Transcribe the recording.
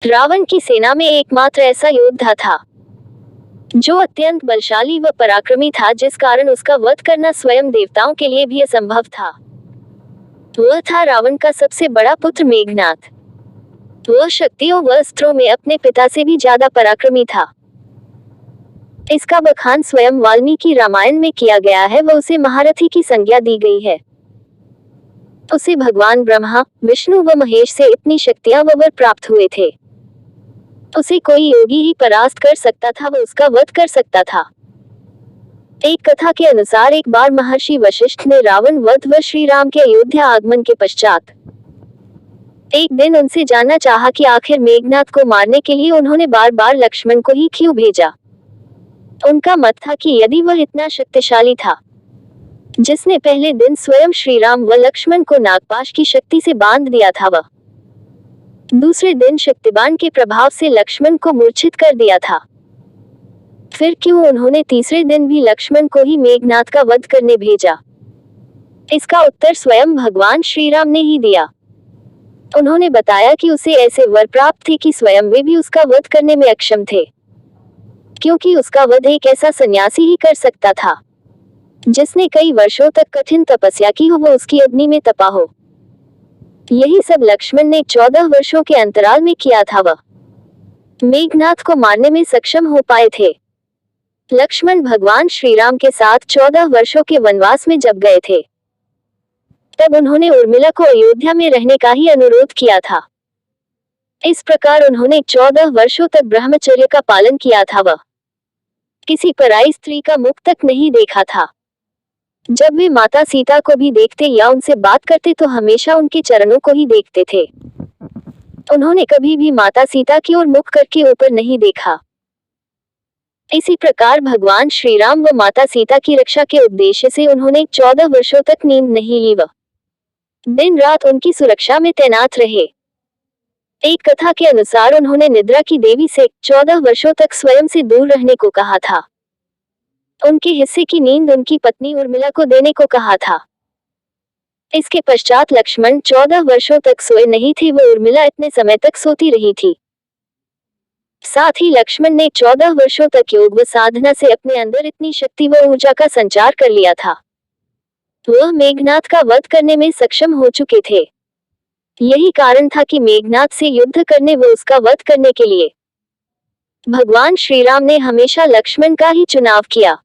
रावण की सेना में एकमात्र ऐसा योद्धा था जो अत्यंत बलशाली व पराक्रमी था, जिस कारण उसका वध करना स्वयं देवताओं के लिए भी असंभव था। वह था रावण का सबसे बड़ा पुत्र मेघनाद। वह शक्तियों व अस्त्रों में अपने पिता से भी ज्यादा पराक्रमी था। इसका बखान स्वयं वाल्मीकि रामायण में किया गया है व उसे महारथी की संज्ञा दी गई है। उसे भगवान ब्रह्मा, विष्णु व महेश से इतनी शक्तियां व वर प्राप्त हुए थे। उसे कोई योगी ही परास्त कर सकता था व उसका वध कर सकता था। एक कथा के अनुसार एक बार महर्षि वशिष्ठ ने रावण वध व श्री राम के अयोध्या आगमन के पश्चात एक दिन उनसे जानना चाहा कि आखिर मेघनाद को मारने के लिए उन्होंने बार बार लक्ष्मण को ही क्यों भेजा। उनका मत था कि यदि वह इतना शक्तिशाली था, जिसने पहले दिन स्वयं श्री राम व लक्ष्मण को नागपाश की शक्ति से बांध दिया था, वह दूसरे दिन शक्तिबाण के प्रभाव से लक्ष्मण को मूर्छित कर दिया था, फिर क्यों उन्होंने तीसरे दिन भी लक्ष्मण को ही मेघनाद का वध करने भेजा? इसका उत्तर स्वयं भगवान श्री राम ने ही दिया। उन्होंने बताया कि उसे ऐसे वर प्राप्त थे कि स्वयं वे भी उसका वध करने में अक्षम थे, क्योंकि उसका वध एक ऐसा सन्यासी ही कर सकता था जिसने कई वर्षों तक कठिन तपस्या की हो व उसकी अग्नि में तपा हो। यही सब लक्ष्मण ने 14 वर्षों के अंतराल में किया था। वह मेघनाद को मारने में सक्षम हो पाए थे। लक्ष्मण भगवान श्री राम के साथ 14 वर्षों के वनवास में जब गए थे, तब उन्होंने उर्मिला को अयोध्या में रहने का ही अनुरोध किया था। इस प्रकार उन्होंने 14 वर्षों तक ब्रह्मचर्य का पालन किया था। वह किसी पराई स्त्री का मुख तक नहीं देखा था। जब वे माता सीता को भी देखते या उनसे बात करते तो हमेशा उनके चरणों को ही देखते थे। उन्होंने कभी भी माता सीता की ओर मुख करके ऊपर नहीं देखा। इसी प्रकार भगवान श्री राम व माता सीता की रक्षा के उद्देश्य से उन्होंने 14 वर्षों तक नींद नहीं ली व दिन रात उनकी सुरक्षा में तैनात रहे। एक कथा के अनुसार उन्होंने निद्रा की देवी से 14 वर्षों तक स्वयं से दूर रहने को कहा था। उनके हिस्से की नींद उनकी पत्नी उर्मिला को देने को कहा था। इसके पश्चात लक्ष्मण 14 वर्षों तक सोए नहीं थे व उर्मिला इतने समय तक सोती रही थी। साथ ही लक्ष्मण ने 14 वर्षों तक योग व साधना से अपने अंदर इतनी शक्ति व ऊर्जा का संचार कर लिया था, वह मेघनाद का वध करने में सक्षम हो चुके थे। यही कारण था कि मेघनाद से युद्ध करने व उसका वध करने के लिए भगवान श्री राम ने हमेशा लक्ष्मण का ही चुनाव किया।